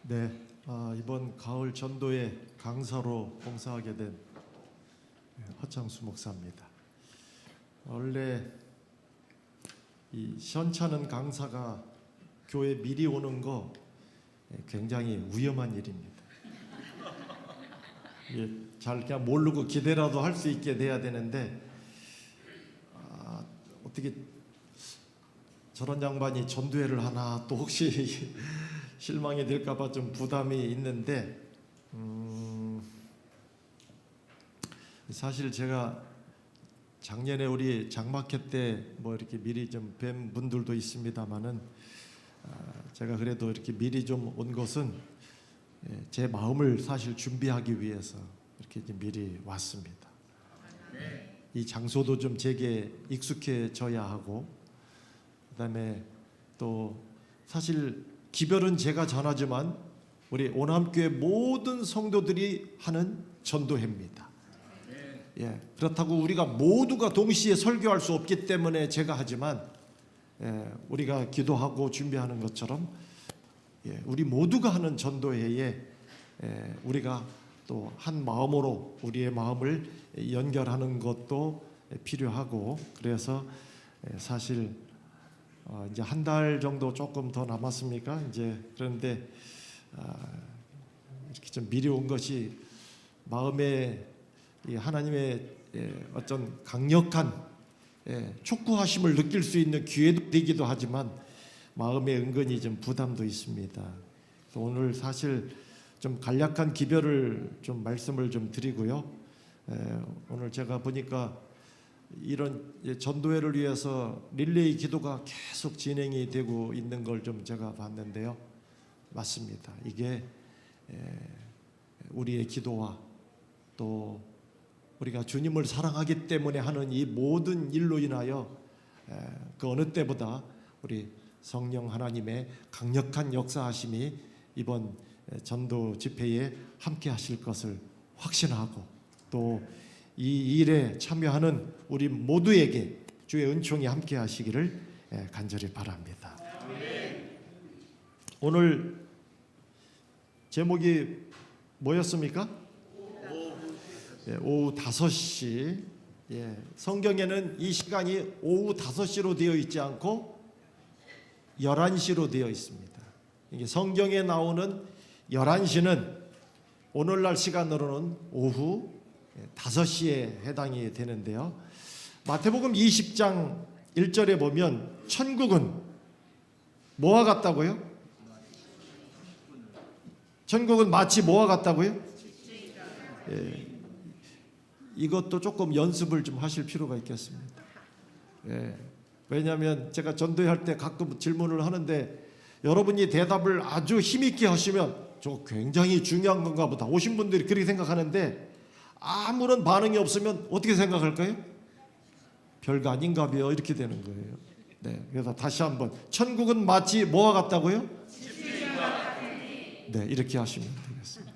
네, 이번 가을 전도회 강사로 봉사하게 된 허창수 목사입니다. 원래 이 시원찮은 강사가 교회 미리 오는 거 굉장히 위험한 일입니다. 잘 그냥 모르고 기대라도 할 수 있게 돼야 되는데 어떻게 저런 양반이 전도회를 하나 또 혹시 실망이 될까봐 좀 부담이 있는데 사실 제가 작년에 우리 장마켓 때 뭐 이렇게 미리 좀 뵌 분들도 있습니다만은 제가 그래도 이렇게 미리 좀 온 것은 제 마음을 사실 준비하기 위해서 이렇게 좀 미리 왔습니다. 이 장소도 좀 제게 익숙해져야 하고 그다음에 또 사실 기별은 제가 전하지만 우리 오남교회 모든 성도들이 하는 전도회입니다. 그렇다고 우리가 모두가 동시에 설교할 수 없기 때문에 제가 하지만 우리가 기도하고 준비하는 것처럼 우리 모두가 하는 전도회에 우리가 또 한 마음으로 우리의 마음을 연결하는 것도 필요하고 그래서 사실 이제 한 달 정도 조금 더 남았습니까? 이제 그런데 이렇게 좀 미리 온 것이 마음에 하나님의 어떤 강력한 촉구하심을 느낄 수 있는 기회도 되기도 하지만 마음에 은근히 좀 부담도 있습니다. 오늘 사실 좀 간략한 기별을 좀 말씀을 좀 드리고요. 오늘 제가 보니까 이런 전도회를 위해서 릴레이 기도가 계속 진행이 되고 있는 걸 좀 제가 봤는데요. 맞습니다. 이게 우리의 기도와 또 우리가 주님을 사랑하기 때문에 하는 이 모든 일로 인하여 그 어느 때보다 우리 성령 하나님의 강력한 역사하심이 이번 전도 집회에 함께 하실 것을 확신하고 또 이 일에 참여하는 우리 모두에게 주의 은총이 함께 하시기를 간절히 바랍니다. 오늘 제목이 뭐였습니까? 오후 5시. 성경에는 이 시간이 오후 5시로 되어 있지 않고 11시로 되어 있습니다. 이게 성경에 나오는 11시는 오늘날 시간으로는 오후 5시에 해당이 되는데요. 마태복음 20장 1절에 보면 천국은 뭐와 같다고요? 천국은 마치 뭐와 같다고요? 이것도 조금 연습을 좀 하실 필요가 있겠습니다. 왜냐하면 제가 전도할 때 가끔 질문을 하는데 여러분이 대답을 아주 힘있게 하시면 저 굉장히 중요한 건가 보다. 오신 분들이 그렇게 생각하는데 아무런 반응이 없으면 어떻게 생각할까요? 별거 아닌가 봐요. 이렇게 되는 거예요. 그래서 다시 한번 천국은 마치 뭐와 같다고요? 이렇게 하시면 되겠습니다.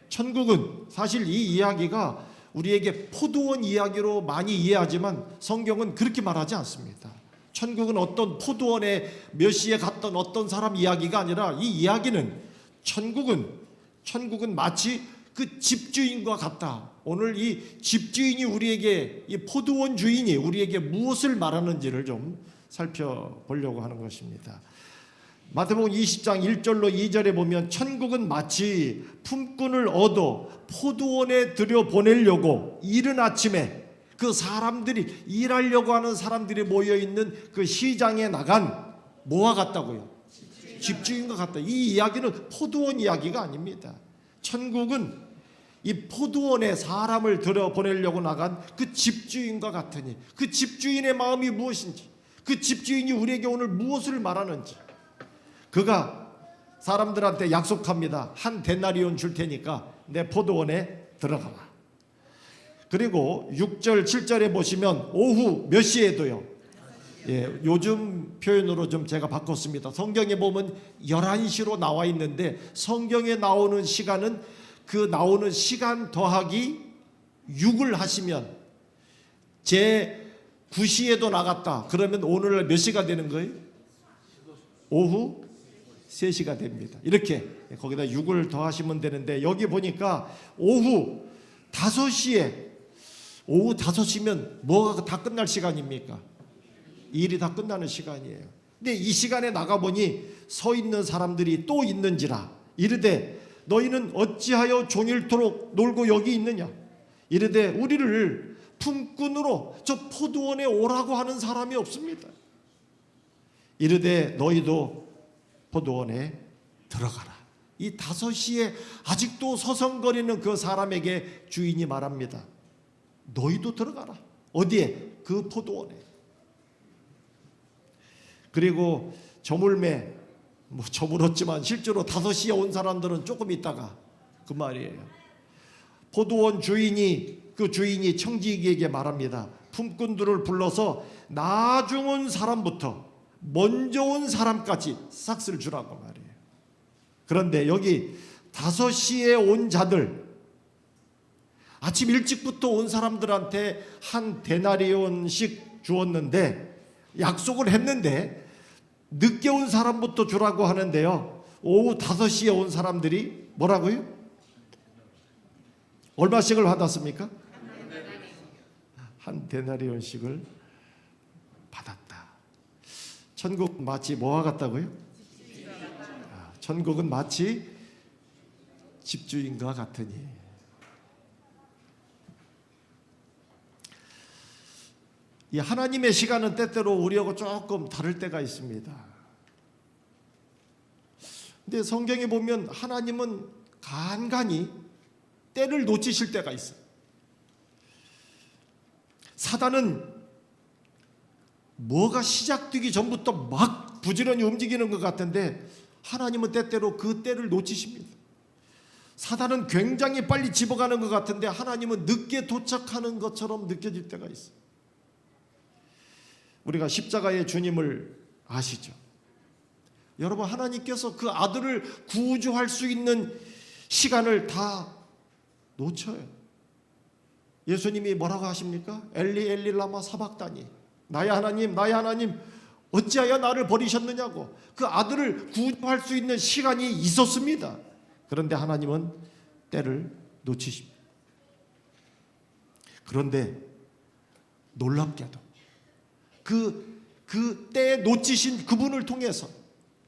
천국은 사실 이 이야기가 우리에게 포도원 이야기로 많이 이해하지만 성경은 그렇게 말하지 않습니다. 천국은 어떤 포도원에 몇 시에 갔던 어떤 사람 이야기가 아니라 이 이야기는 천국은 마치 그 집주인과 같다. 오늘 이 집주인이 우리에게 이 포도원 주인이 우리에게 무엇을 말하는지를 좀 살펴보려고 하는 것입니다. 마태복음 20장 1절로 2절에 보면 천국은 마치 품꾼을 얻어 포도원에 들여보내려고 이른 아침에 그 사람들이 일하려고 하는 사람들이 모여있는 그 시장에 나간 뭐와 같다고요? 집주인과 같다. 이 이야기는 포도원 이야기가 아닙니다. 천국은 이 포도원에 사람을 들여보내려고 나간 그 집주인과 같으니 그 집주인의 마음이 무엇인지 그 집주인이 우리에게 오늘 무엇을 말하는지 그가 사람들한테 약속합니다. 한 데나리온 줄 테니까 내 포도원에 들어가라. 그리고 6절 7절에 보시면 오후 몇 시에도요. 요즘 표현으로 좀 제가 바꿨습니다. 성경에 보면 11시로 나와 있는데 성경에 나오는 시간은 그 나오는 시간 더하기 6을 하시면 제 9시에도 나갔다. 그러면 오늘날 몇 시가 되는 거예요? 오후 3시가 됩니다. 이렇게 거기다 6을 더하시면 되는데 여기 보니까 오후 5시면 뭐가 다 끝날 시간입니까? 일이 다 끝나는 시간이에요. 근데 이 시간에 나가보니 서 있는 사람들이 또 있는지라 이르되 너희는 어찌하여 종일토록 놀고 여기 있느냐 이르되 우리를 품꾼으로 저 포도원에 오라고 하는 사람이 없습니다. 이르되 너희도 포도원에 들어가라. 이 5시에 아직도 서성거리는 그 사람에게 주인이 말합니다. 너희도 들어가라. 어디에? 그 포도원에. 그리고 저물매 저물었지만 실제로 5시에 온 사람들은 조금 있다가 그 말이에요. 포도원 주인이 그 주인이 청지기에게 말합니다. 품꾼들을 불러서 나중 온 사람부터 먼저 온 사람까지 싹쓸 주라고 말이에요. 그런데 여기 5시에 온 자들, 아침 일찍부터 온 사람들한테 한 데나리온씩 주었는데 약속을 했는데 늦게 온 사람부터 주라고 하는데요. 오후 5시에 온 사람들이 뭐라고요? 얼마씩을 받았습니까? 한 데나리온씩을 받았다. 천국 마치 뭐와 같다고요? 천국은 마치 집주인과 같으니. 이 하나님의 시간은 때때로 우리하고 조금 다를 때가 있습니다. 근데 성경에 보면 하나님은 간간히 때를 놓치실 때가 있어요. 사단은 뭐가 시작되기 전부터 막 부지런히 움직이는 것 같은데 하나님은 때때로 그 때를 놓치십니다. 사단은 굉장히 빨리 집어가는 것 같은데 하나님은 늦게 도착하는 것처럼 느껴질 때가 있어요. 우리가 십자가의 주님을 아시죠? 여러분, 하나님께서 그 아들을 구주할 수 있는 시간을 다 놓쳐요. 예수님이 뭐라고 하십니까? 엘리 엘리 라마 사박다니, 나의 하나님 나의 하나님 어찌하여 나를 버리셨느냐고. 그 아들을 구주할 수 있는 시간이 있었습니다. 그런데 하나님은 때를 놓치십니다. 그런데 놀랍게도 그 때에 놓치신 그분을 통해서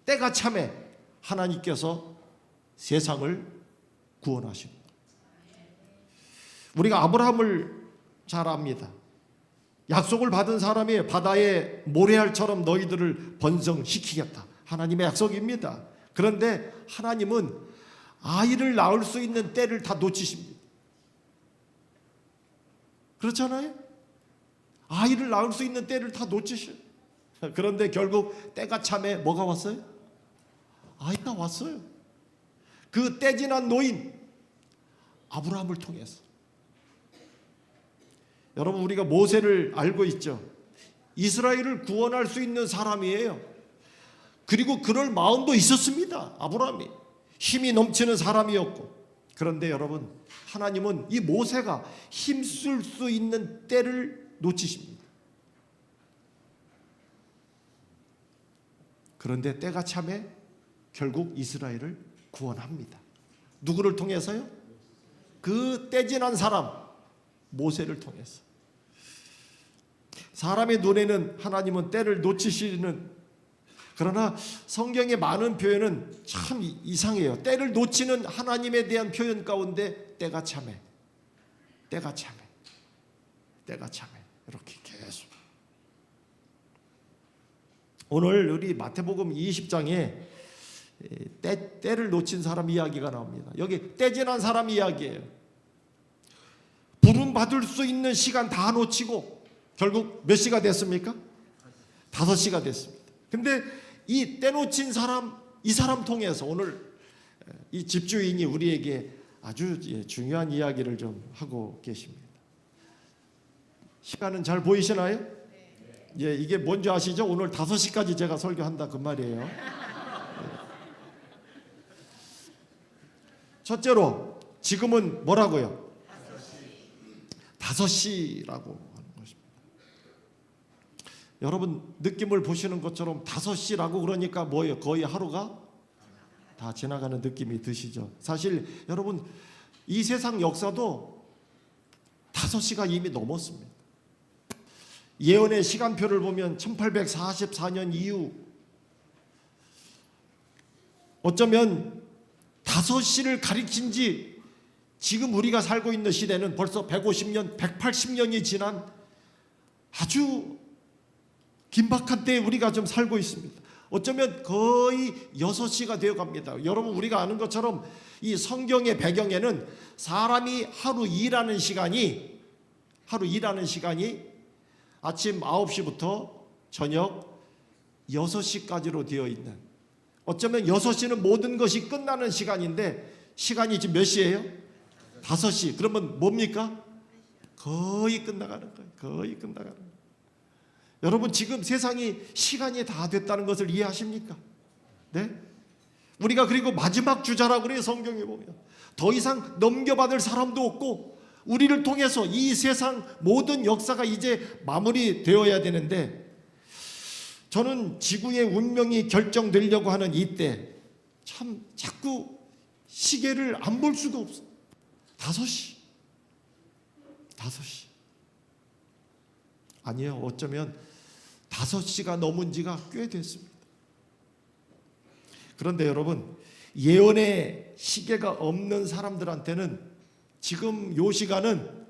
때가 참에 하나님께서 세상을 구원하십니다. 우리가 아브라함을 잘 압니다. 약속을 받은 사람이 바다의 모래알처럼 너희들을 번성시키겠다. 하나님의 약속입니다. 그런데 하나님은 아이를 낳을 수 있는 때를 다 놓치십니다. 그렇잖아요? 아이를 낳을 수 있는 때를 다 놓치셔요. 그런데 결국 때가 참에 뭐가 왔어요? 아이가 왔어요. 그 때 지난 노인 아브라함을 통해서. 여러분, 우리가 모세를 알고 있죠. 이스라엘을 구원할 수 있는 사람이에요. 그리고 그럴 마음도 있었습니다. 아브라함이 힘이 넘치는 사람이었고. 그런데 여러분, 하나님은 이 모세가 힘쓸 수 있는 때를 놓치십니다. 그런데 때가 참에 결국 이스라엘을 구원합니다. 누구를 통해서요? 그 때 지난 사람 모세를 통해서. 사람의 눈에는 하나님은 때를 놓치시는, 그러나 성경의 많은 표현은 참 이상해요. 때를 놓치는 하나님에 대한 표현 가운데 때가 참에, 때가 참에, 때가 참에 이렇게 계속. 오늘 우리 마태복음 20장에 때를 놓친 사람 이야기가 나옵니다. 여기 때 지난 사람 이야기예요. 부름 받을 수 있는 시간 다 놓치고 결국 몇 시가 됐습니까? 5시가 됐습니다. 근데 이 때 놓친 사람, 이 사람 통해서 오늘 이 집주인이 우리에게 아주 중요한 이야기를 좀 하고 계십니다. 시간은 잘 보이시나요? 예, 이게 뭔지 아시죠? 오늘 5시까지 제가 설교한다 그 말이에요. 첫째로 지금은 뭐라고요? 5시라고 하는 것입니다. 여러분, 느낌을 보시는 것처럼 5시라고 그러니까 뭐예요? 거의 하루가 다 지나가는 느낌이 드시죠? 사실 여러분 이 세상 역사도 5시가 이미 넘었습니다. 예언의 시간표를 보면 1844년 이후 어쩌면 5시를 가리킨 지 지금 우리가 살고 있는 시대는 벌써 150년, 180년이 지난 아주 긴박한 때에 우리가 좀 살고 있습니다. 어쩌면 거의 6시가 되어 갑니다. 여러분 우리가 아는 것처럼 이 성경의 배경에는 사람이 하루 일하는 시간이 아침 9시부터 저녁 6시까지로 되어 있는, 어쩌면 6시는 모든 것이 끝나는 시간인데 시간이 지금 몇 시예요? 5시. 그러면 뭡니까? 거의 끝나가는 거예요. 거의 끝나가는 거예요. 여러분 지금 세상이 시간이 다 됐다는 것을 이해하십니까? 네? 우리가 그리고 마지막 주자라고 그래요. 성경에 보면 더 이상 넘겨받을 사람도 없고 우리를 통해서 이 세상 모든 역사가 이제 마무리되어야 되는데, 저는 지구의 운명이 결정되려고 하는 이때 참 자꾸 시계를 안 볼 수가 없어요. 5시. 아니에요. 어쩌면 5시가 넘은 지가 꽤 됐습니다. 그런데 여러분 예언의 시계가 없는 사람들한테는 지금 요 시간은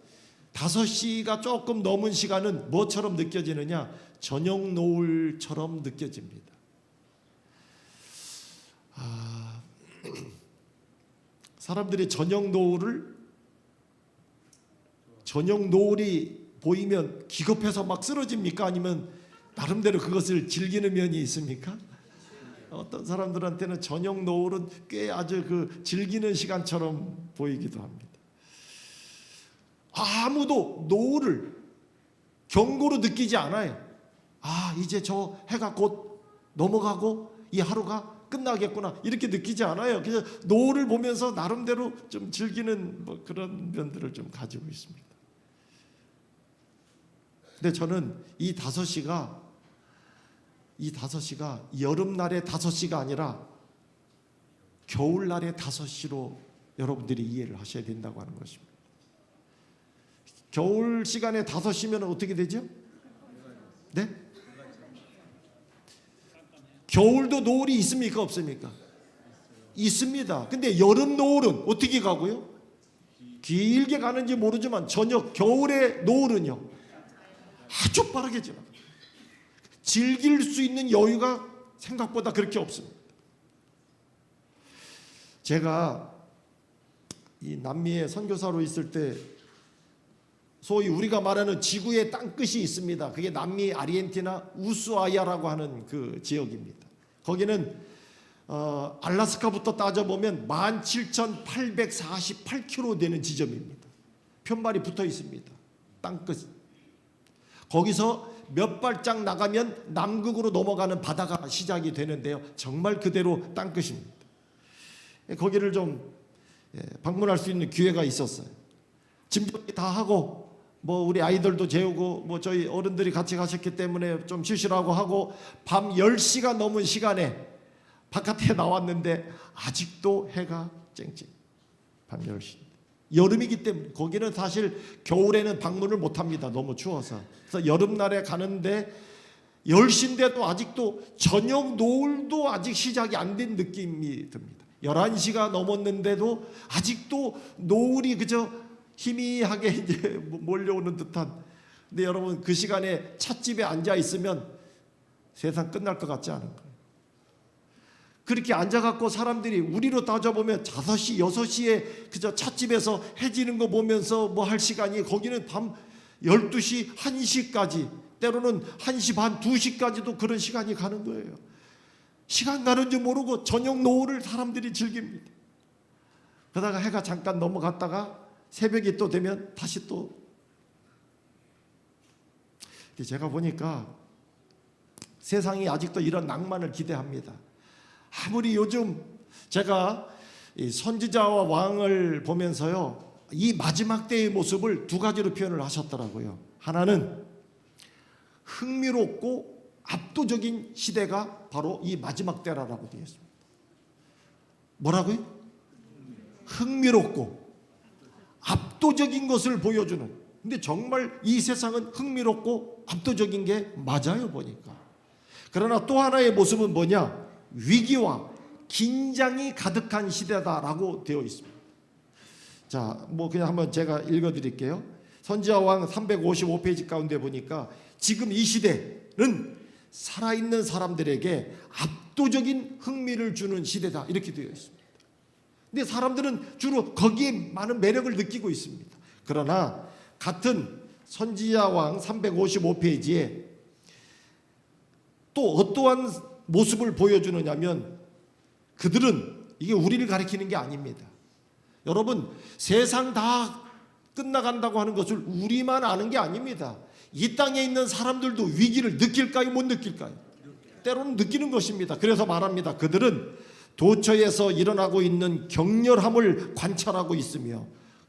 5시가 조금 넘은 시간은 뭐처럼 느껴지느냐? 저녁 노을처럼 느껴집니다. 사람들이 저녁 노을이 보이면 기겁해서 막 쓰러집니까? 아니면 나름대로 그것을 즐기는 면이 있습니까? 어떤 사람들한테는 저녁 노을은 꽤 아주 그 즐기는 시간처럼 보이기도 합니다. 아무도 노을을 경고로 느끼지 않아요. 이제 저 해가 곧 넘어가고 이 하루가 끝나겠구나 이렇게 느끼지 않아요. 그냥 노을을 보면서 나름대로 좀 즐기는 그런 면들을 좀 가지고 있습니다. 근데 저는 이 5시가 여름날의 5시가 아니라 겨울날의 5시로 여러분들이 이해를 하셔야 된다고 하는 것입니다. 겨울 시간에 5시면 어떻게 되죠? 네? 겨울도 노을이 있습니까? 없습니까? 있습니다. 근데 여름 노을은 어떻게 가고요? 길게 가는지 모르지만 겨울의 노을은요 아주 빠르게 지나갑니다. 즐길 수 있는 여유가 생각보다 그렇게 없습니다. 제가 이 남미에 선교사로 있을 때 소위 우리가 말하는 지구의 땅끝이 있습니다. 그게 남미 아르헨티나 우수아야라고 하는 그 지역입니다. 거기는 알라스카부터 따져보면 17,848km 되는 지점입니다. 편말이 붙어 있습니다. 땅끝. 거기서 몇 발짝 나가면 남극으로 넘어가는 바다가 시작이 되는데요. 정말 그대로 땅끝입니다. 거기를 좀 방문할 수 있는 기회가 있었어요. 짐정리 다 하고 우리 아이들도 재우고 저희 어른들이 같이 가셨기 때문에 좀 쉬시라고 하고 밤 10시가 넘은 시간에 바깥에 나왔는데 아직도 해가 쨍쨍. 밤 10시. 여름이기 때문에 거기는 사실 겨울에는 방문을 못합니다. 너무 추워서. 그래서 여름날에 가는데 10시인데도 아직도 저녁 노을도 아직 시작이 안 된 느낌이 듭니다. 11시가 넘었는데도 아직도 노을이 그저 희미하게 이제 몰려오는 듯한. 근데 여러분 그 시간에 찻집에 앉아 있으면 세상 끝날 것 같지 않은 거예요. 그렇게 앉아갖고 사람들이 우리로 따져보면 5시, 6시에 그저 찻집에서 해 지는 거 보면서 할 시간이 거기는 밤 12시, 1시까지 때로는 1시 반, 2시까지도 그런 시간이 가는 거예요. 시간 가는 줄 모르고 저녁 노을을 사람들이 즐깁니다. 그러다가 해가 잠깐 넘어갔다가 새벽이 또 되면 다시 또. 제가 보니까 세상이 아직도 이런 낭만을 기대합니다. 아무리 요즘 제가 이 선지자와 왕을 보면서요, 이 마지막 때의 모습을 2가지로 표현을 하셨더라고요. 하나는 흥미롭고 압도적인 시대가 바로 이 마지막 때라고 되어 있습니다. 뭐라고요? 흥미롭고 압도적인 것을 보여주는. 근데 정말 이 세상은 흥미롭고 압도적인 게 맞아요, 보니까. 그러나 또 하나의 모습은 뭐냐? 위기와 긴장이 가득한 시대다라고 되어 있습니다. 자, 뭐 그냥 한번 제가 읽어드릴게요. 선지자왕 355페이지 가운데 보니까 지금 이 시대는 살아있는 사람들에게 압도적인 흥미를 주는 시대다, 이렇게 되어 있습니다. 근데 사람들은 주로 거기에 많은 매력을 느끼고 있습니다. 그러나 같은 선지자왕 355페이지에 또 어떠한 모습을 보여주느냐면, 그들은, 이게 우리를 가리키는 게 아닙니다. 여러분, 세상 다 끝나간다고 하는 것을 우리만 아는 게 아닙니다. 이 땅에 있는 사람들도 위기를 느낄까요? 못 느낄까요? 때로는 느끼는 것입니다. 그래서 말합니다. 그들은 도처에서 일어나고 있는 격렬함을 관찰하고 있으며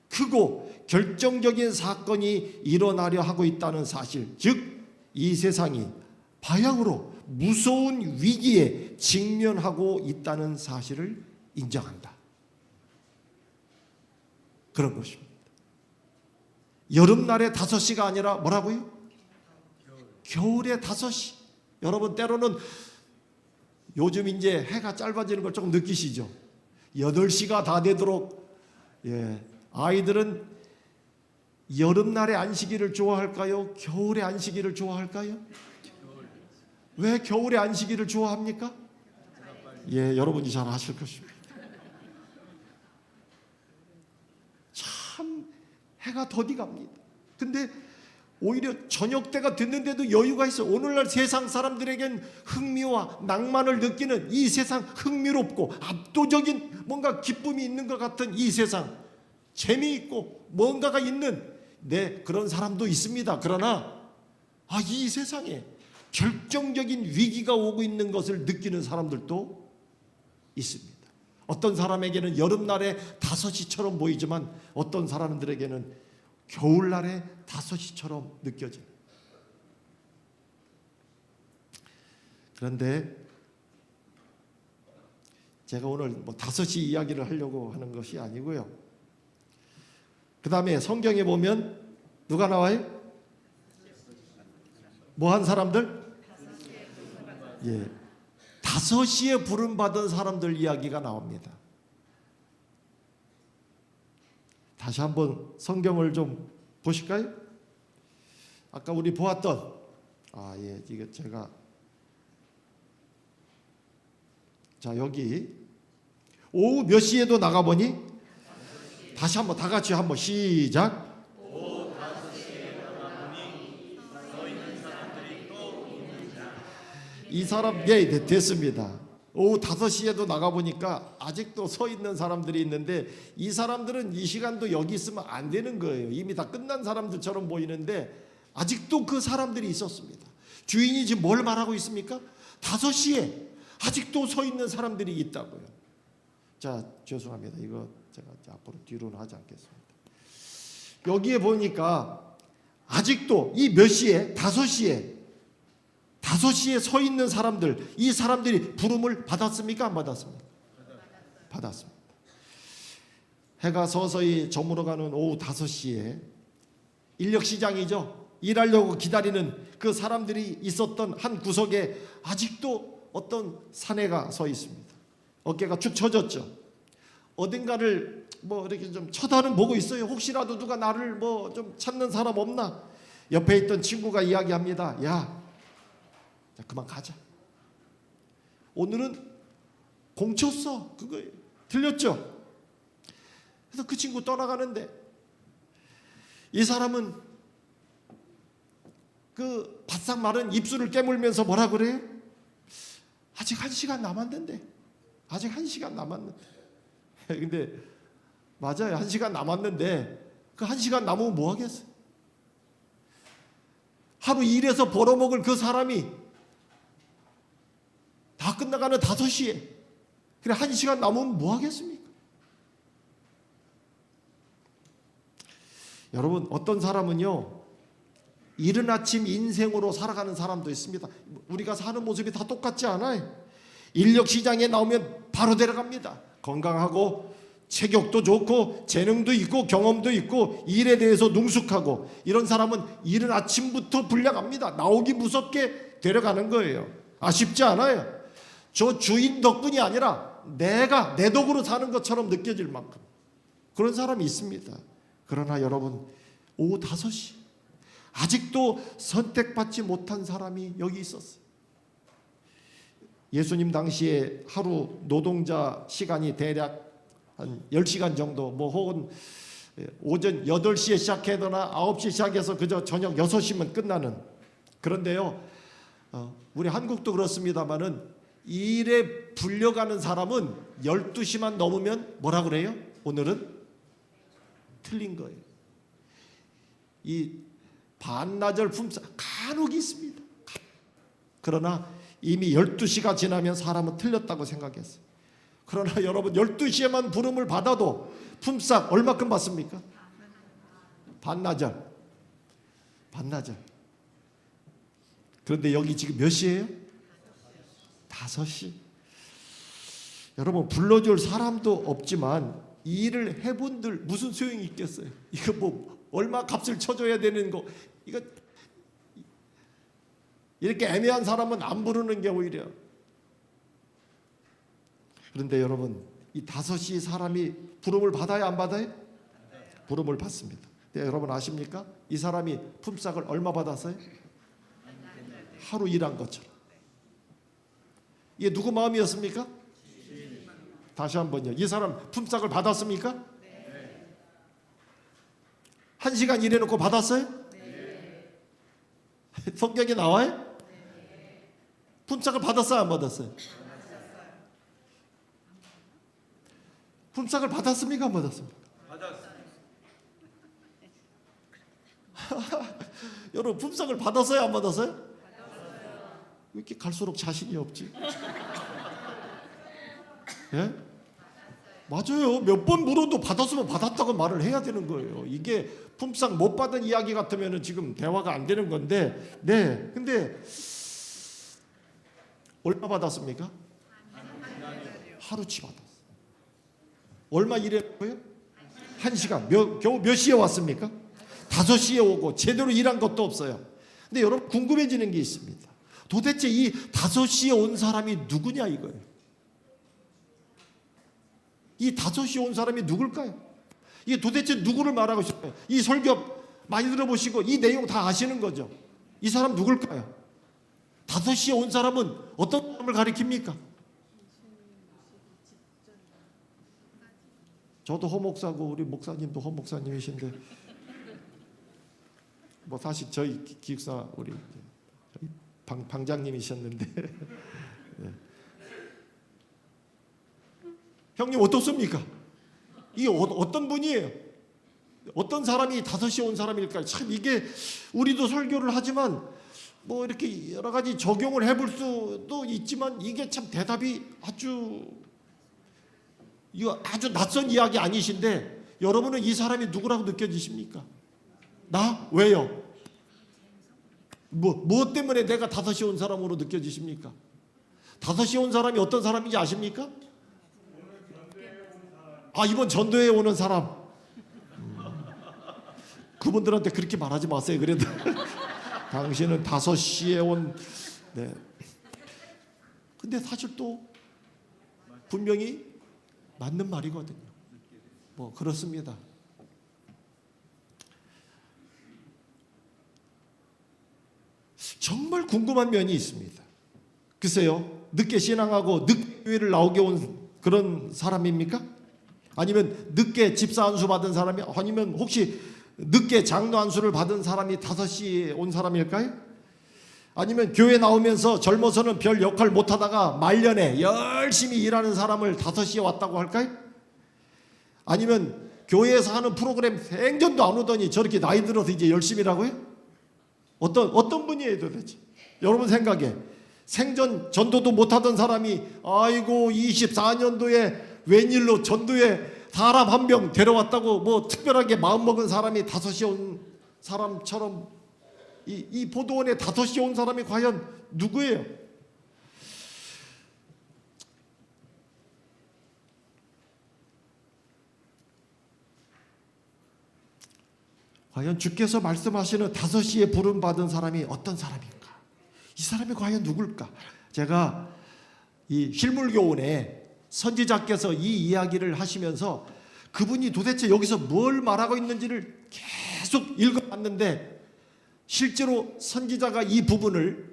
크고 결정적인 사건이 일어나려 하고 있다는 사실, 즉 이 세상이 바야흐로 무서운 위기에 직면하고 있다는 사실을 인정한다. 그런 것입니다. 여름날의 5시가 아니라 뭐라고요? 겨울의 5시. 여러분, 때로는 요즘 이제 해가 짧아지는 걸 조금 느끼시죠? 8시가 다 되도록. 아이들은 여름날의 안식일을 좋아할까요? 겨울의 안식일을 좋아할까요? 왜 겨울의 안식일을 좋아합니까? 여러분이 잘 아실 것입니다. 참 해가 더디 갑니다. 근데 오히려 저녁 때가 됐는데도 여유가 있어. 오늘날 세상 사람들에겐 흥미와 낭만을 느끼는 이 세상, 흥미롭고 압도적인 뭔가 기쁨이 있는 것 같은 이 세상, 재미있고 뭔가가 있는 그런 사람도 있습니다. 그러나 이 세상에 결정적인 위기가 오고 있는 것을 느끼는 사람들도 있습니다. 어떤 사람에게는 여름날의 5시처럼 보이지만 어떤 사람들에게는 겨울날의 5시처럼 느껴져요. 그런데 제가 오늘 5시 이야기를 하려고 하는 것이 아니고요. 그 다음에 성경에 보면 누가 나와요? 뭐한 사람들? 5시에 부름받은 사람들 이야기가 나옵니다. 다시 한번 성경을 좀 보실까요? 아까 우리 보았던 이거 제가 여기 오후 몇 시에도 나가보니, 다시 한번 다 같이 한번 시작. 오후 5시에 나가보니 서 있는 사람들이 또 있는지라. 이 사람 됐습니다. 오후 5시에도 나가보니까 아직도 서 있는 사람들이 있는데, 이 사람들은 이 시간도 여기 있으면 안 되는 거예요. 이미 다 끝난 사람들처럼 보이는데 아직도 그 사람들이 있었습니다. 주인이 지금 뭘 말하고 있습니까? 5시에 아직도 서 있는 사람들이 있다고요. 자, 죄송합니다. 이거 제가 앞으로 뒤로는 하지 않겠습니다. 여기에 보니까 아직도 이 몇 시에? 5시에 서 있는 사람들, 이 사람들이 부름을 받았습니까? 안 받았습니까? 받았습니다. 해가 서서히 저물어가는 오후 5시에 인력시장이죠. 일하려고 기다리는 그 사람들이 있었던 한 구석에 아직도 어떤 사내가 서 있습니다. 어깨가 축 처졌죠. 어딘가를 이렇게 좀 쳐다는 보고 있어요. 혹시라도 누가 나를 좀 찾는 사람 없나? 옆에 있던 친구가 이야기합니다. 야, 그만 가자. 오늘은 공쳤어. 그거 들렸죠? 그래서 그 친구 떠나가는데, 이 사람은 그 바싹 마른 입술을 깨물면서 뭐라 그래요? 아직 1시간 남았는데. 아직 1시간 남았는데. 근데 맞아요. 1시간 남았는데 그 1시간 남으면 뭐 하겠어요? 하루 일해서 벌어먹을 그 사람이 다 끝나가는 5시에 그래 1시간 남으면 뭐 하겠습니까? 여러분, 어떤 사람은요, 이른 아침 인생으로 살아가는 사람도 있습니다. 우리가 사는 모습이 다 똑같지 않아요. 인력시장에 나오면 바로 데려갑니다. 건강하고 체격도 좋고 재능도 있고 경험도 있고 일에 대해서 능숙하고 이런 사람은 이른 아침부터 불려갑니다. 나오기 무섭게 데려가는 거예요. 아쉽지 않아요. 저 주인 덕분이 아니라 내가 내 덕으로 사는 것처럼 느껴질 만큼 그런 사람이 있습니다. 그러나 여러분, 오후 5시 아직도 선택받지 못한 사람이 여기 있었어요. 예수님 당시에 하루 노동자 시간이 대략 한 10시간 정도, 뭐 혹은 오전 8시에 시작하거나 9시에 시작해서 그저 저녁 6시면 끝나는. 그런데요, 우리 한국도 그렇습니다마는 일에 불려가는 사람은 12시만 넘으면 뭐라 그래요? 오늘은 틀린 거예요. 이 반나절 품삯 간혹 있습니다. 그러나 이미 12시가 지나면 사람은 틀렸다고 생각했어요. 그러나 여러분, 12시에만 부름을 받아도 품삯 얼마큼 받습니까? 반나절. 그런데 여기 지금 몇 시예요? 5시. 여러분, 불러줄 사람도 없지만 일을 해본들 무슨 소용이 있겠어요? 이거 뭐 얼마 값을 쳐줘야 되는 거, 이거 이렇게 애매한 사람은 안 부르는 게 오히려. 그런데 여러분, 이 5시 사람이 부름을 받아야 안 받아요? 부름을 받습니다. 근데 여러분 아십니까? 이 사람이 품삯을 얼마 받았어요? 하루 일한 것처럼. 이게 누구 마음이었습니까? 다시 한번요. 이 사람 품삯을 받았습니까? 1시간 일해놓고 받았어요? 성경에 나와요? 품삯을 받았어요, 안 받았어요? 품삯을 받았습니까, 안 받았습니까? 받았습니다. 여러분, 품삯을 받았어요, 안 받았어요? 왜 이렇게 갈수록 자신이 없지? 예? 맞아요. 몇 번 물어도 받았으면 받았다고 말을 해야 되는 거예요. 이게 품삯 못 받은 이야기 같으면 지금 대화가 안 되는 건데, 네. 근데 얼마 받았습니까? 하루치 받았어요. 얼마 일했고요? 1시간. 겨우 몇 시에 왔습니까? 5시에 오고 제대로 일한 것도 없어요. 근데 여러분, 궁금해지는 게 있습니다. 도대체 이 5시에 온 사람이 누구냐 이거예요. 이 5시에 온 사람이 누굴까요? 이게 도대체 누구를 말하고 싶어요? 이 설교 많이 들어보시고 이 내용 다 아시는 거죠. 이 사람 누굴까요? 5시에 온 사람은 어떤 사람을 가리킵니까? 저도 허목사고 우리 목사님도 허목사님이신데, 뭐 사실 저희 기획사 우리 방장님이셨는데 네. 형님 어떻습니까? 이게 어떤 분이에요? 어떤 사람이 5시에 온 사람일까요? 참 이게 우리도 설교를 하지만 뭐 이렇게 여러 가지 적용을 해볼 수도 있지만 이게 참 대답이 이거 아주 낯선 이야기 아니신데, 여러분은 이 사람이 누구라고 느껴지십니까? 나? 왜요? 무엇 때문에 내가 5시에 온 사람으로 느껴지십니까? 5시에 온 사람이 어떤 사람인지 아십니까? 이번 전도에 오는 사람. 그분들한테 그렇게 말하지 마세요. 그래도 당신은 5시에 온. 네. 근데 사실 또 분명히 맞는 말이거든요. 뭐 그렇습니다. 정말 궁금한 면이 있습니다. 글쎄요, 늦게 신앙하고 늦게 교회를 나오게 온 그런 사람입니까? 아니면 늦게 집사 안수 받은 사람이, 아니면 혹시 늦게 장로 안수를 받은 사람이 5시에 온 사람일까요? 아니면 교회 나오면서 젊어서는 별 역할 못하다가 말년에 열심히 일하는 사람을 5시에 왔다고 할까요? 아니면 교회에서 하는 프로그램 생전도 안 오더니 저렇게 나이 들어서 이제 열심히 일하고요? 어떤 분이에요 도대체? 여러분 생각에 생전 전도도 못하던 사람이 아이고 24년도에 웬일로 전도에 사람 한 명 데려왔다고 뭐 특별하게 마음먹은 사람이 5시에 온 사람처럼, 이 포도원에 5시에 온 사람이 과연 누구예요? 과연 주께서 말씀하시는 5시에 부름받은 사람이 어떤 사람인가? 이 사람이 과연 누굴까? 제가 이 실물교훈에 선지자께서 이 이야기를 하시면서 그분이 도대체 여기서 뭘 말하고 있는지를 계속 읽어봤는데, 실제로 선지자가 이 부분을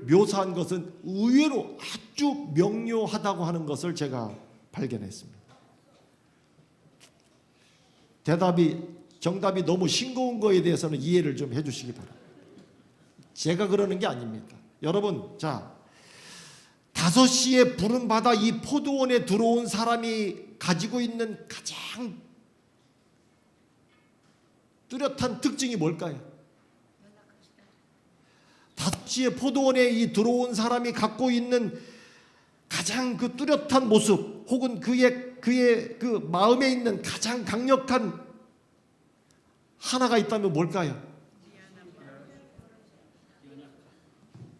묘사한 것은 의외로 아주 명료하다고 하는 것을 제가 발견했습니다. 정답이 너무 싱거운 거에 대해서는 이해를 좀 해주시기 바랍니다. 제가 그러는 게 아닙니다. 여러분, 자, 5시에 부름받아 이 포도원에 들어온 사람이 가지고 있는 가장 뚜렷한 특징이 뭘까요? 5시에 포도원에 들어온 사람이 갖고 있는 가장 그 뚜렷한 모습, 혹은 그의 그 마음에 있는 가장 강력한 하나가 있다면 뭘까요?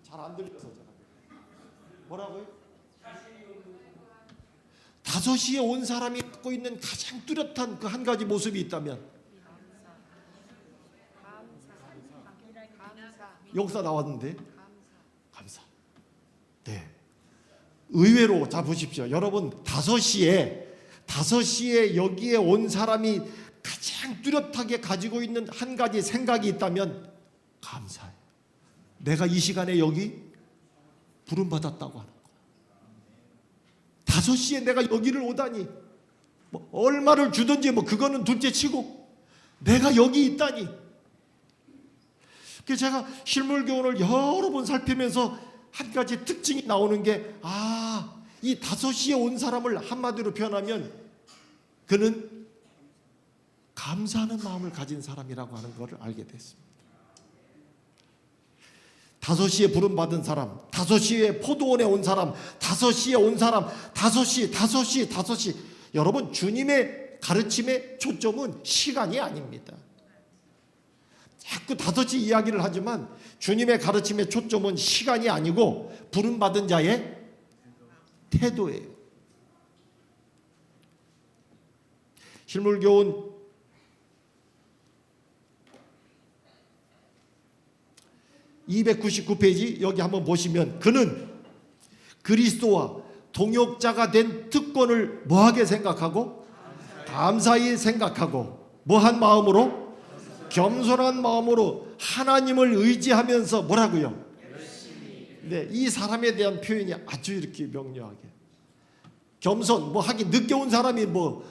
잘 안 들려서 제가. 뭐라고요? 5시에 온 사람이 갖고 있는 가장 뚜렷한 그 한 가지 모습이 있다면, 역사 나왔는데 감사. 네. 의외로 자 보십시오. 여러분, 5시에 여기에 온 사람이 가장 뚜렷하게 가지고 있는 한 가지 생각이 있다면 감사해요. 내가 이 시간에 여기 부름받았다고 하는 거. 5시에 내가 여기를 오다니, 뭐 얼마를 주든지 뭐 그거는 둘째치고 내가 여기 있다니. 그래서 제가 실물교훈을 여러 번 살피면서 한 가지 특징이 나오는 게, 이 5시에 온 사람을 한마디로 표현하면 그는 감사하는 마음을 가진 사람이라고 하는 것을 알게 됐습니다. 5시에 부름받은 사람, 5시에 포도원에 온 사람, 5시에 온 사람, 5시. 여러분, 주님의 가르침의 초점은 시간이 아닙니다. 자꾸 5시 이야기를 하지만 주님의 가르침의 초점은 시간이 아니고 부름받은 자의 태도예요. 실물교훈 299페이지 여기 한번 보시면, 그는 그리스도와 동역자가 된 특권을 뭐하게 생각하고? 감사히 생각하고, 뭐한 마음으로? 겸손한 마음으로 하나님을 의지하면서 뭐라고요? 네, 이 사람에 대한 표현이 아주 이렇게 명료하게. 겸손, 뭐 하긴 늦게 온 사람이 뭐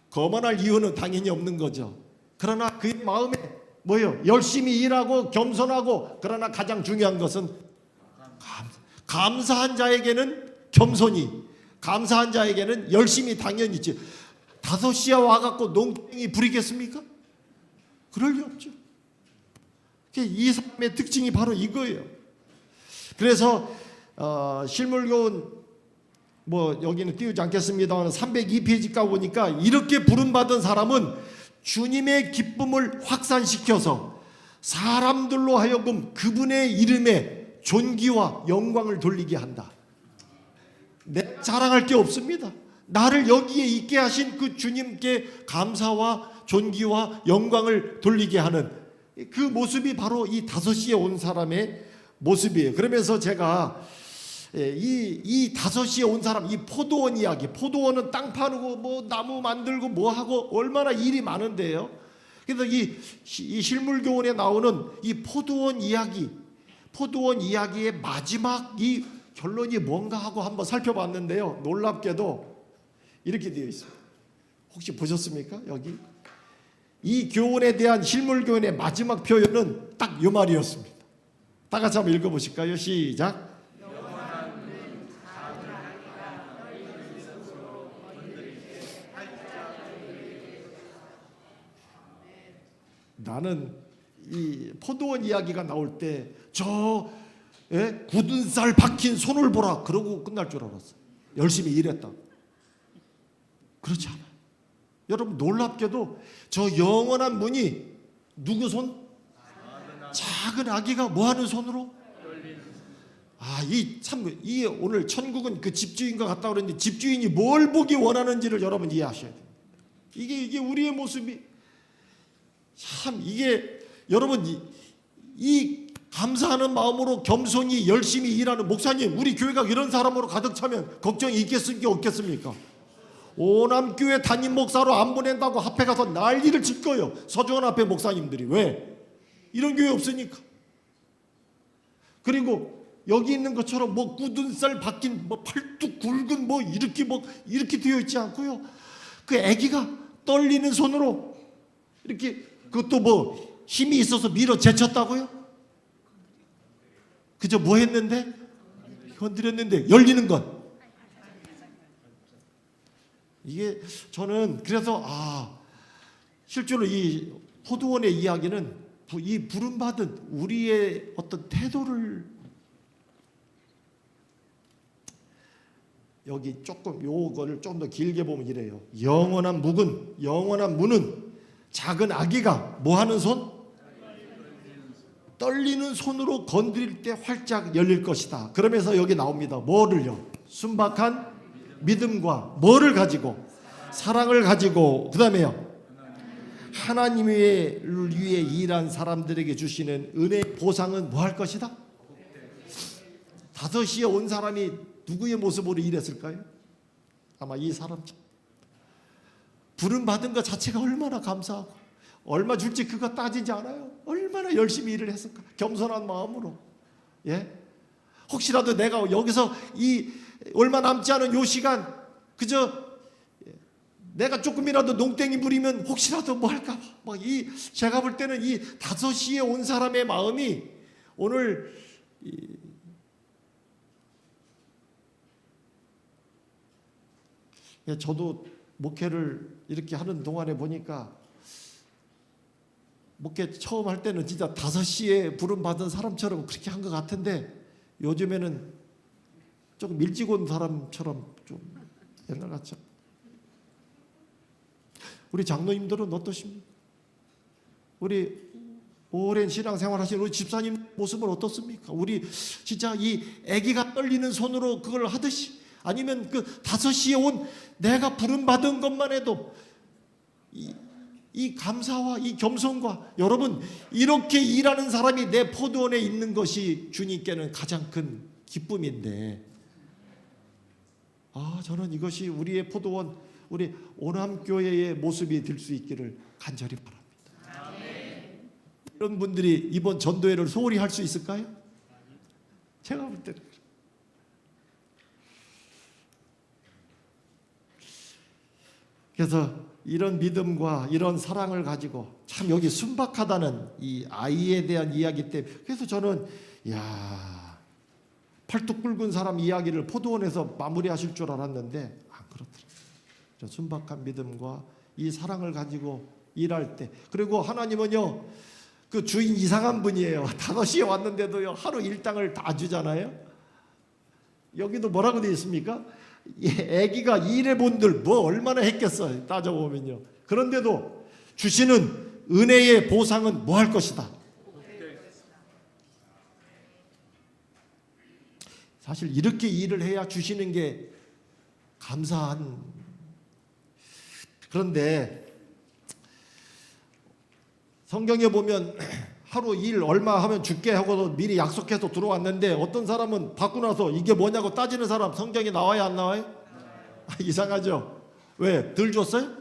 거만할 이유는 당연히 없는 거죠. 그러나 그의 마음에 뭐요? 열심히 일하고 겸손하고, 그러나 가장 중요한 것은 감사한 자에게는 겸손이, 감사한 자에게는 열심히 당연히 있지. 5시에 와갖고 농땡이 부리겠습니까? 그럴 리 없죠. 이 사람의 특징이 바로 이거예요. 그래서 실물교훈 뭐 여기는 띄우지 않겠습니다만 302페이지 가보니까, 이렇게 부름받은 사람은 주님의 기쁨을 확산시켜서 사람들로 하여금 그분의 이름에 존귀와 영광을 돌리게 한다. 내가 자랑할 게 없습니다. 나를 여기에 있게 하신 그 주님께 감사와 존귀와 영광을 돌리게 하는 그 모습이 바로 이 5시에 온 사람의 모습이에요. 그러면서 제가 이 5시에 온 사람, 이 포도원 이야기, 포도원은 땅 파고 뭐 나무 만들고 뭐 하고 얼마나 일이 많은데요. 그래서 이 실물교훈에 나오는 이 포도원 이야기의 마지막 이 결론이 뭔가 하고 한번 살펴봤는데요. 놀랍게도 이렇게 되어 있습니다. 혹시 보셨습니까? 여기 이 교훈에 대한 실물교훈의 마지막 표현은 딱 이 말이었습니다. 다 같이 한번 읽어보실까요? 시작. 나는 이 포도원 이야기가 나올 때 굳은 쌀 박힌 손을 보라 그러고 끝날 줄 알았어요. 열심히 일했다. 그렇지 않아요. 여러분, 놀랍게도 저 영원한 문이 누구 손? 작은 아기가 뭐하는 손으로? 이 오늘 천국은 그 집주인과 같다 그랬는데, 집주인이 뭘 보기 원하는지를 여러분 이해하셔야 돼요. 이게 우리의 모습이, 참 이게 여러분 이 감사하는 마음으로 겸손히 열심히 일하는 목사님, 우리 교회가 이런 사람으로 가득 차면 걱정이 있겠습니까 없겠습니까? 오남교회 담임 목사로 안 보낸다고 앞에 가서 난리를 칠 거예요. 서주원 앞에 목사님들이. 왜? 이런 교회 없으니까. 그리고 여기 있는 것처럼 뭐 굳은 살 박힌 뭐 팔뚝 굵은 뭐 이렇게 되어 있지 않고요. 그 아기가 떨리는 손으로 이렇게, 그것도 뭐 힘이 있어서 밀어 제쳤다고요? 그저 뭐 했는데? 건드렸는데 열리는 것. 이게 저는 그래서 실제로 이 포도원의 이야기는 이 부름받은 우리의 어떤 태도를, 여기 조금 요거를 좀 더 길게 보면 이래요. 영원한 문은 작은 아기가 뭐 하는 손? 떨리는 손으로 건드릴 때 활짝 열릴 것이다. 그러면서 여기 나옵니다. 뭐를요? 순박한 믿음과 뭐를 가지고? 사랑을 가지고, 그 다음에요, 하나님을 위해 일한 사람들에게 주시는 은혜의 보상은 뭐 할 것이다? 5시에 온 사람이 누구의 모습으로 일했을까요? 아마 이 사람처럼. 부름받은 것 자체가 얼마나 감사하고 얼마 줄지 그거 따지지 않아요. 얼마나 열심히 일을 했을까? 겸손한 마음으로. 예? 혹시라도 내가 여기서 이 얼마 남지 않은 요 시간 그저 내가 조금이라도 농땡이 부리면 혹시라도 뭐 할까 봐. 제가 볼 때는 이 5시에 온 사람의 마음이 오늘 저도 목회를 이렇게 하는 동안에 보니까, 목회 처음 할 때는 진짜 5시에 부름받은 사람처럼 그렇게 한 것 같은데, 요즘에는 조금 일찍 온 사람처럼 좀 옛날 같죠. 우리 장로님들은 어떠십니까? 우리 오랜 신앙생활 하시는 우리 집사님 모습은 어떻습니까? 우리 진짜 이 아기가 떨리는 손으로 그걸 하듯이, 아니면 그 5시에 온 내가 부름받은 것만 해도 이 감사와 이 겸손과, 여러분 이렇게 일하는 사람이 내 포도원에 있는 것이 주님께는 가장 큰 기쁨인데, 저는 이것이 우리의 포도원, 우리 오남교회의 모습이 될 수 있기를 간절히 바랍니다. 아멘. 이런 분들이 이번 전도회를 소홀히 할 수 있을까요? 제가 볼 때는. 그래서 이런 믿음과 이런 사랑을 가지고, 참 여기 순박하다는 이 아이에 대한 이야기 때문에, 그래서 저는 팔뚝 굵은 사람 이야기를 포도원에서 마무리하실 줄 알았는데 안 그렇더라고요. 순박한 믿음과 이 사랑을 가지고 일할 때, 그리고 하나님은요 그 주인 이상한 분이에요. 5시에 왔는데도요 하루 일당을 다 주잖아요. 여기도 뭐라고 되어 있습니까? 애기가 일해본들 뭐 얼마나 했겠어요, 따져보면요. 그런데도 주시는 은혜의 보상은 뭐 할 것이다? 사실 이렇게 일을 해야 주시는 게 감사한. 그런데 성경에 보면 하루 일 얼마 하면 줄게 하고도 미리 약속해서 들어왔는데, 어떤 사람은 받고 나서 이게 뭐냐고 따지는 사람 성경에 나와요 안 나와요? 이상하죠? 왜? 덜 줬어요?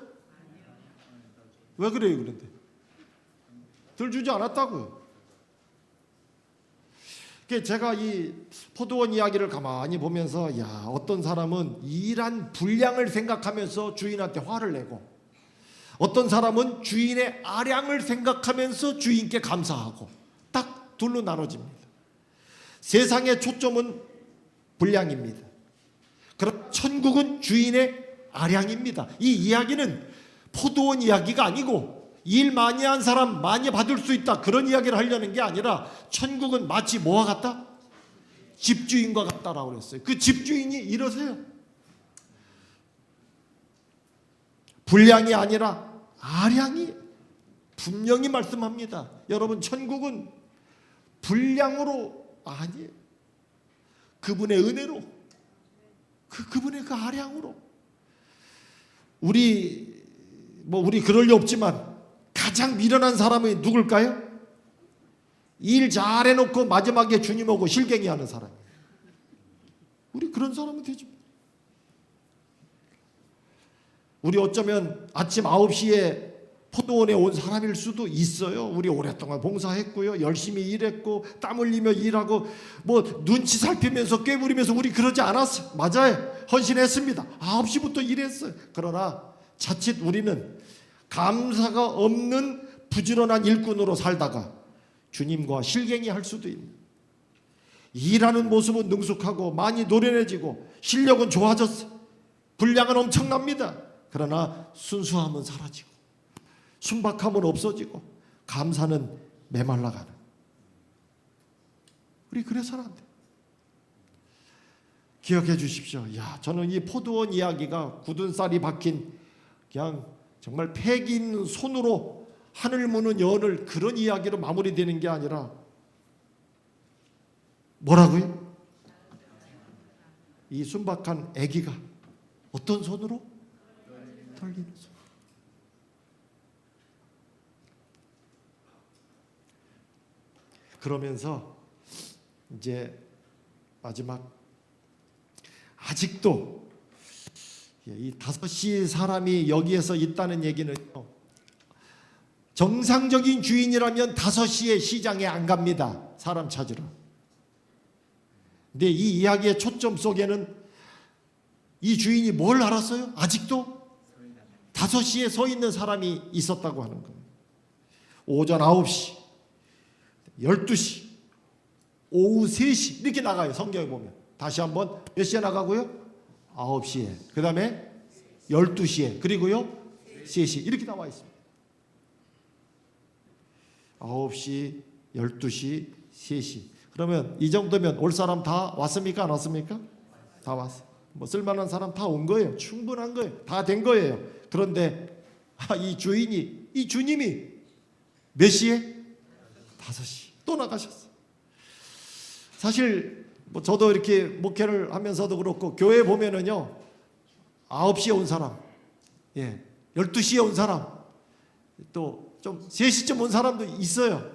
왜 그래요? 그런데 덜 주지 않았다고요. 제가 이 포도원 이야기를 가만히 보면서, 어떤 사람은 일한 분량을 생각하면서 주인한테 화를 내고, 어떤 사람은 주인의 아량을 생각하면서 주인께 감사하고, 딱 둘로 나눠집니다. 세상의 초점은 분량입니다. 그럼 천국은 주인의 아량입니다. 이 이야기는 포도원 이야기가 아니고 일 많이 한 사람 많이 받을 수 있다, 그런 이야기를 하려는 게 아니라, 천국은 마치 뭐와 같다? 집주인과 같다라고 그랬어요. 그 집주인이 이러세요. 분량이 아니라 아량이 분명히 말씀합니다. 여러분 천국은 분량으로 아니에요. 그분의 은혜로, 그분의 그 아량으로. 우리 그럴 리 없지만 가장 미련한 사람이 누굴까요? 일 잘해놓고 마지막에 주님하고 실갱이 하는 사람. 우리 그런 사람은 되죠. 우리 어쩌면 아침 9시에 포도원에 온 사람일 수도 있어요. 우리 오랫동안 봉사했고요. 열심히 일했고 땀 흘리며 일하고 뭐 눈치 살피면서 꾀부리면서 우리 그러지 않았어요. 맞아요. 헌신했습니다. 9시부터 일했어요. 그러나 자칫 우리는 감사가 없는 부지런한 일꾼으로 살다가 주님과 실갱이 할 수도 있는, 일하는 모습은 능숙하고 많이 노련해지고 실력은 좋아졌어. 분량은 엄청납니다. 그러나 순수함은 사라지고 순박함은 없어지고 감사는 메말라가는, 우리 그래서는 안 돼. 기억해 주십시오. 야, 저는 이 포도원 이야기가 굳은 쌀이 박힌 그냥 정말 패기 있는 손으로 하늘 무는 연을 그런 이야기로 마무리되는 게 아니라 뭐라고요? 이 순박한 아기가 어떤 손으로? 털리는 손. 그러면서 이제 마지막, 아직도 이 5시 사람이 여기에서 있다는 얘기는 정상적인 주인이라면 5시에 시장에 안 갑니다. 사람 찾으러. 근데 이 이야기의 초점 속에는 이 주인이 뭘 알았어요? 아직도 5시에 서 있는 사람이 있었다고 하는 거예요. 오전 9시, 12시, 오후 3시 이렇게 나가요. 성경에 보면. 다시 한번 몇 시에 나가고요? 9시에. 그 다음에 12시에. 그리고요 3시 이렇게 나와 있습니다. 9시, 12시, 3시. 그러면 이 정도면 올 사람 다 왔습니까? 안 왔습니까? 다 왔어요. 뭐 쓸만한 사람 다 온 거예요. 충분한 거예요. 다 된 거예요. 그런데 이 주인이, 이 주님이 몇 시에? 5시. 또 나가셨어요. 사실 뭐 저도 이렇게 목회를 하면서도 그렇고 교회 보면은요 9시에 온 사람, 12시에 온 사람, 또 좀 3시쯤 온 사람도 있어요.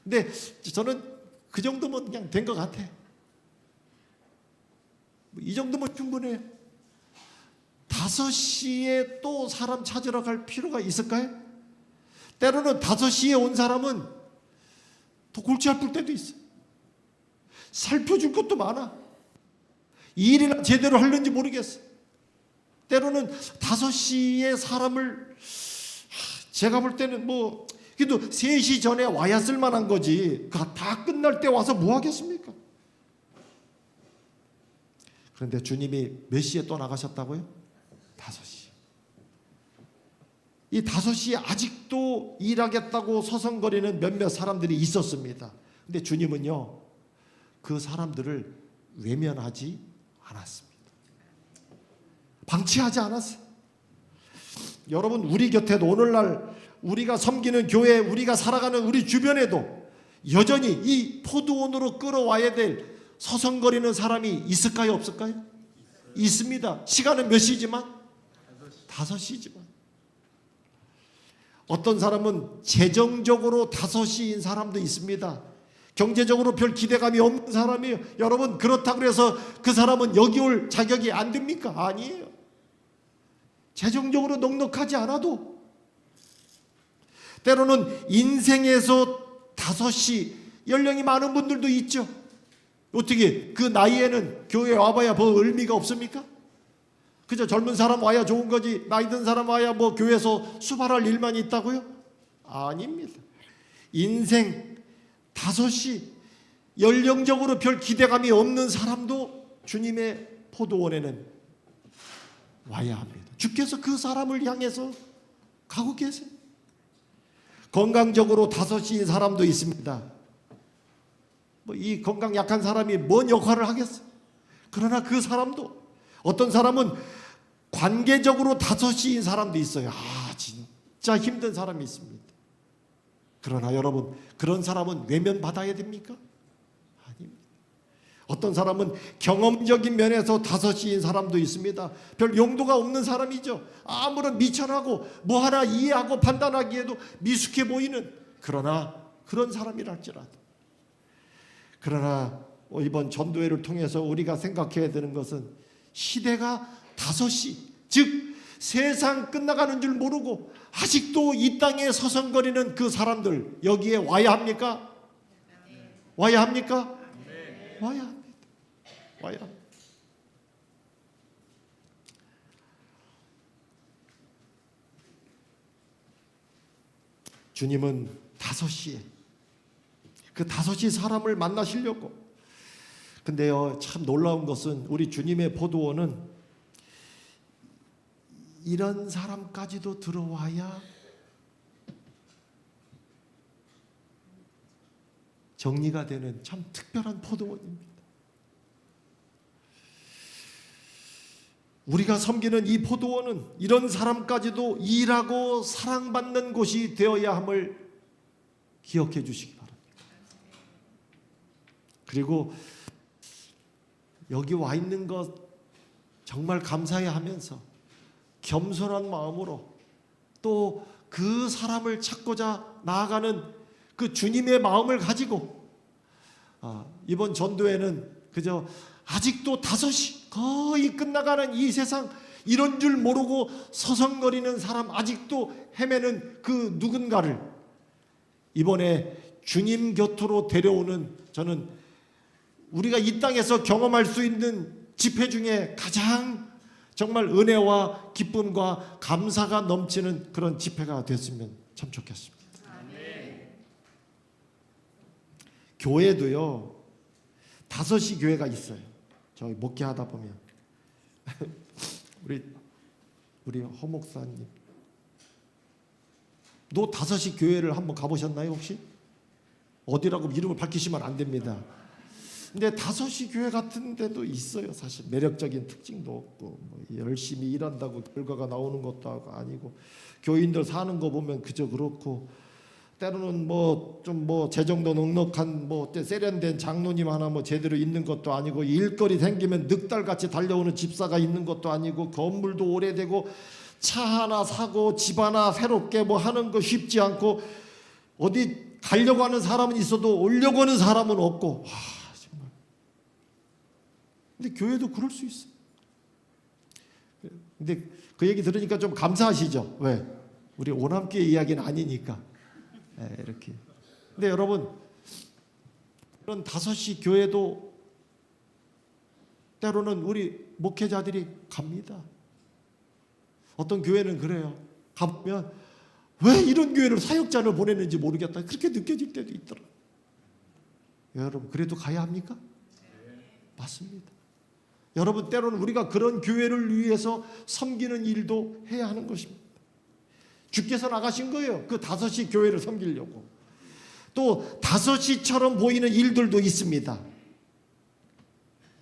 근데 저는 그 정도면 그냥 된 것 같아. 이 정도면 충분해요. 5시에 또 사람 찾으러 갈 필요가 있을까요? 때로는 5시에 온 사람은 더 골치 아플 때도 있어요. 살펴줄 것도 많아. 일이나 제대로 하는지 모르겠어. 때로는 5시에 사람을, 제가 볼 때는 뭐 그래도 3시 전에 와야 쓸만한 거지, 다 끝날 때 와서 뭐 하겠습니까? 그런데 주님이 몇 시에 또 나가셨다고요? 5시. 이 5시에 아직도 일하겠다고 서성거리는 몇몇 사람들이 있었습니다. 근데 주님은요 그 사람들을 외면하지 않았습니다. 방치하지 않았어요. 여러분, 우리 곁에도 오늘날 우리가 섬기는 교회, 우리가 살아가는 우리 주변에도 여전히 이 포도원으로 끌어와야 될 서성거리는 사람이 있을까요? 없을까요? 있습니다. 시간은 몇 시지만? 5시지만. 어떤 사람은 재정적으로 5시인 사람도 있습니다. 경제적으로 별 기대감이 없는 사람이에요. 여러분, 그렇다고 해서 그 사람은 여기 올 자격이 안 됩니까? 아니에요. 재정적으로 넉넉하지 않아도 때로는 인생에서 5시 연령이 많은 분들도 있죠. 어떻게 그 나이에는 교회에 와봐야 뭐 의미가 없습니까? 그저 젊은 사람 와야 좋은 거지 나이 든 사람 와야 뭐 교회에서 수발할 일만 있다고요? 아닙니다. 인생 5시 연령적으로 별 기대감이 없는 사람도 주님의 포도원에는 와야 합니다. 주께서 그 사람을 향해서 가고 계세요. 건강적으로 5시인 사람도 있습니다. 뭐 이 건강 약한 사람이 뭔 역할을 하겠어? 그러나 그 사람도, 어떤 사람은 관계적으로 5시인 사람도 있어요. 진짜 힘든 사람이 있습니다. 그러나 여러분, 그런 사람은 외면받아야 됩니까? 아닙니다. 어떤 사람은 경험적인 면에서 다섯시인 사람도 있습니다. 별 용도가 없는 사람이죠. 아무런 미천하고 뭐 하나 이해하고 판단하기에도 미숙해 보이는, 그러나 그런 사람이랄지라도, 그러나 이번 전도회를 통해서 우리가 생각해야 되는 것은 시대가 다섯시, 즉 세상 끝나가는 줄 모르고 아직도 이 땅에 서성거리는 그 사람들, 여기에 와야 합니까? 와야 합니까? 와야 합니다. 와야 합니다. 주님은 다섯시에 그 다섯시 사람을 만나시려고. 근데요, 참 놀라운 것은 우리 주님의 포도원은 이런 사람까지도 들어와야 정리가 되는 참 특별한 포도원입니다. 우리가 섬기는 이 포도원은 이런 사람까지도 일하고 사랑받는 곳이 되어야 함을 기억해 주시기 바랍니다. 그리고 여기 와 있는 것 정말 감사해 하면서 겸손한 마음으로 또 그 사람을 찾고자 나아가는 그 주님의 마음을 가지고, 이번 전도회는 그저 아직도 다섯시 거의 끝나가는 이 세상, 이런 줄 모르고 서성거리는 사람, 아직도 헤매는 그 누군가를 이번에 주님 곁으로 데려오는, 저는 우리가 이 땅에서 경험할 수 있는 집회 중에 가장 정말 은혜와 기쁨과 감사가 넘치는 그런 집회가 됐으면 참 좋겠습니다. 교회도요, 다섯시 교회가 있어요. 저희 목회하다 보면 우리 허 목사님, 너 다섯시 교회를 한번 가보셨나요 혹시? 어디라고 이름을 밝히시면 안 됩니다. 근데 다섯시 교회 같은 데도 있어요. 사실 매력적인 특징도 없고, 뭐 열심히 일한다고 결과가 나오는 것도 아니고, 교인들 사는 거 보면 그저 그렇고, 때로는 좀 재정도 넉넉한 세련된 장로님 하나 제대로 있는 것도 아니고, 일거리 생기면 늑달같이 달려오는 집사가 있는 것도 아니고, 건물도 오래되고, 차 하나 사고 집 하나 새롭게 하는 거 쉽지 않고, 어디 가려고 하는 사람은 있어도 오려고 하는 사람은 없고, 정말. 근데 교회도 그럴 수 있어요. 근데 그 얘기 들으니까 좀 감사하시죠? 왜? 우리 오남교회 이야기는 아니니까. 이렇게. 근데 여러분, 이런 다섯시 교회도 때로는 우리 목회자들이 갑니다. 어떤 교회는 그래요. 가보면 왜 이런 교회를 사역자를 보냈는지 모르겠다, 그렇게 느껴질 때도 있더라고요. 여러분, 그래도 가야 합니까? 맞습니다. 여러분, 때로는 우리가 그런 교회를 위해서 섬기는 일도 해야 하는 것입니다. 주께서 나가신 거예요. 그 다섯시 교회를 섬기려고. 또 다섯시처럼 보이는 일들도 있습니다.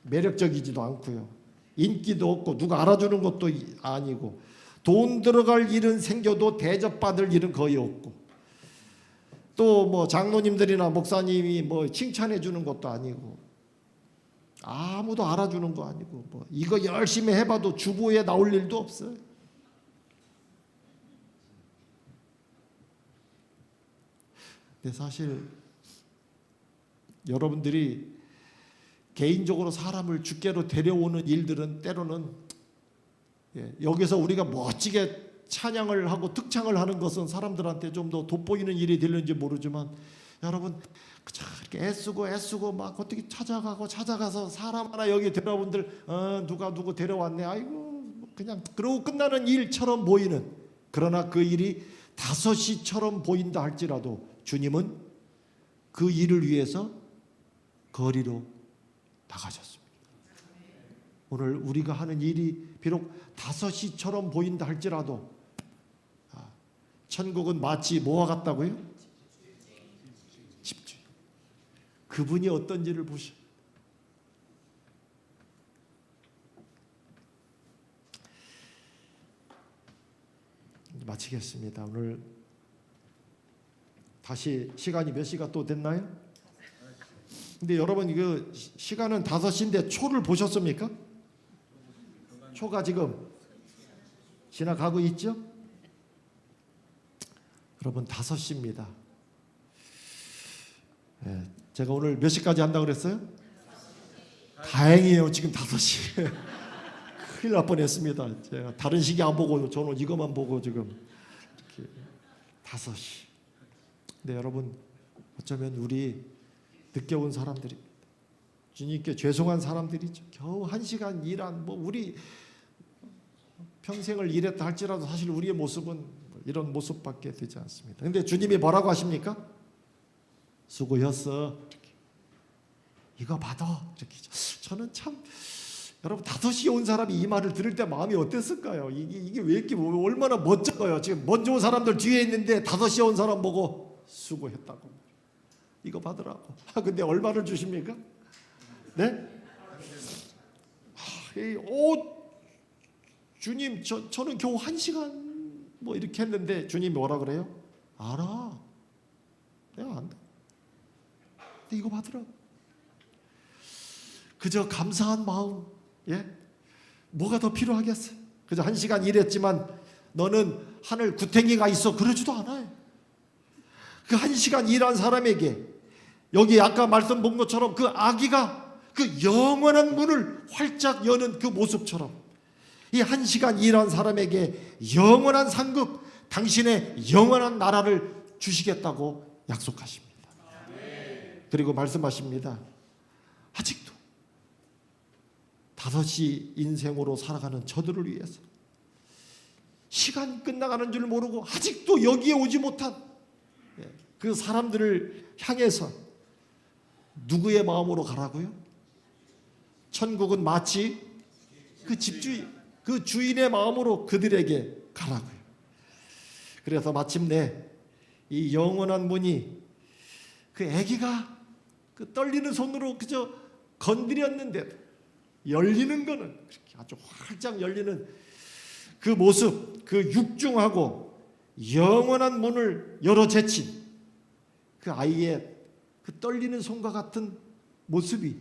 매력적이지도 않고요, 인기도 없고, 누가 알아주는 것도 아니고, 돈 들어갈 일은 생겨도 대접받을 일은 거의 없고, 또 장로님들이나 목사님이 칭찬해 주는 것도 아니고, 아무도 알아주는 거 아니고, 이거 열심히 해봐도 주보에 나올 일도 없어요. 근데 사실 여러분들이 개인적으로 사람을 주께로 데려오는 일들은 때로는, 여기서 우리가 멋지게 찬양을 하고 특창을 하는 것은 사람들한테 좀 더 돋보이는 일이 되는지 모르지만, 여러분 이렇게 애쓰고 막 어떻게 찾아가서 사람 하나 여기 데려온들, 누가 누구 데려왔네, 아이고 그냥 그러고 끝나는 일처럼 보이는, 그러나 그 일이 다섯시처럼 보인다 할지라도 주님은 그 일을 위해서 거리로 나가셨습니다. 오늘 우리가 하는 일이 비록 다섯시처럼 보인다 할지라도, 천국은 마치 뭐와 같다고요? 집주인. 그분이 어떤지를 보셔. 마치겠습니다. 오늘 다시 시간이 몇 시가 또 됐나요? 근데 여러분 이거 시간은 5시인데 초를 보셨습니까? 초가 지금 지나가고 있죠? 여러분 5시입니다. 예, 제가 오늘 몇 시까지 한다고 그랬어요? 다행이에요. 지금 5시. 큰일 날 뻔했습니다. 제가 다른 시기 안 보고 저는 이것만 보고 지금 이렇게 5시. 근데 여러분 어쩌면 우리 늦게 온 사람들이 주님께 죄송한 사람들이죠. 겨우 1시간 일한 뭐 우리 평생을 일했다 할지라도 사실 우리의 모습은 이런 모습밖에 되지 않습니다. 근데 주님이 뭐라고 하십니까? 수고했어. 이렇게. 이거 받아. 이렇게. 저는 참 여러분 5시에 온 사람이 이 말을 들을 때 마음이 어땠을까요? 이게 왜 이렇게 얼마나 멋져요. 지금 먼저 온 사람들 뒤에 있는데 5시에 온 사람 보고 수고했다고. 이거 받으라고. 근데 얼마를 주십니까? 네? 주님 저는 겨우 1시간 뭐 이렇게 했는데 주님이 뭐라 그래요? 알아. 내가 안다. 근데 이거 받으라고. 그저 감사한 마음. 예? 뭐가 더 필요하겠어요? 그저 1시간 일했지만 너는 하늘 구탱이가 있어 그러지도 않아요. 그 1시간 일한 사람에게 여기 아까 말씀 본 것처럼 그 아기가 그 영원한 문을 활짝 여는 그 모습처럼 이 1시간 일한 사람에게 영원한 상급, 당신의 영원한 나라를 주시겠다고 약속하십니다. 그리고 말씀하십니다. 아직도 5시 인생으로 살아가는 저들을 위해서 시간 끝나가는 줄 모르고 아직도 여기에 오지 못한 그 사람들을 향해서 누구의 마음으로 가라고요? 천국은 마치 그 집주인, 그 주인의 마음으로 그들에게 가라고요. 그래서 마침내 이 영원한 문이 그 아기가 그 떨리는 손으로 그저 건드렸는데 열리는 거는 그렇게 아주 활짝 열리는 그 모습, 그 육중하고 영원한 문을 열어 제친 그 아이의 그 떨리는 손과 같은 모습이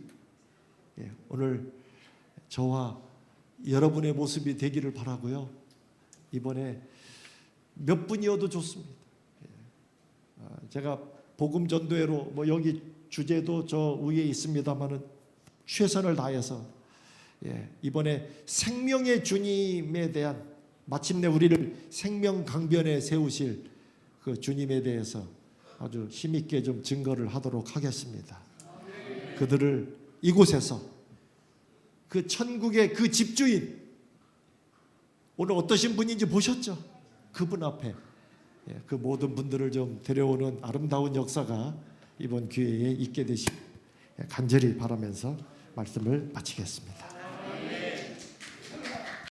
오늘 저와 여러분의 모습이 되기를 바라고요. 이번에 몇 분이어도 좋습니다. 제가 복음 전도회로 뭐 여기 주제도 저 위에 있습니다만은 최선을 다해서 이번에 생명의 주님에 대한 마침내 우리를 생명 강변에 세우실 그 주님에 대해서 아주 힘있게 좀 증거를 하도록 하겠습니다. 그들을 이곳에서 그 천국의 그 집주인 오늘 어떠신 분인지 보셨죠? 그분 앞에 그 모든 분들을 좀 데려오는 아름다운 역사가 이번 기회에 있게 되시길 간절히 바라면서 말씀을 마치겠습니다.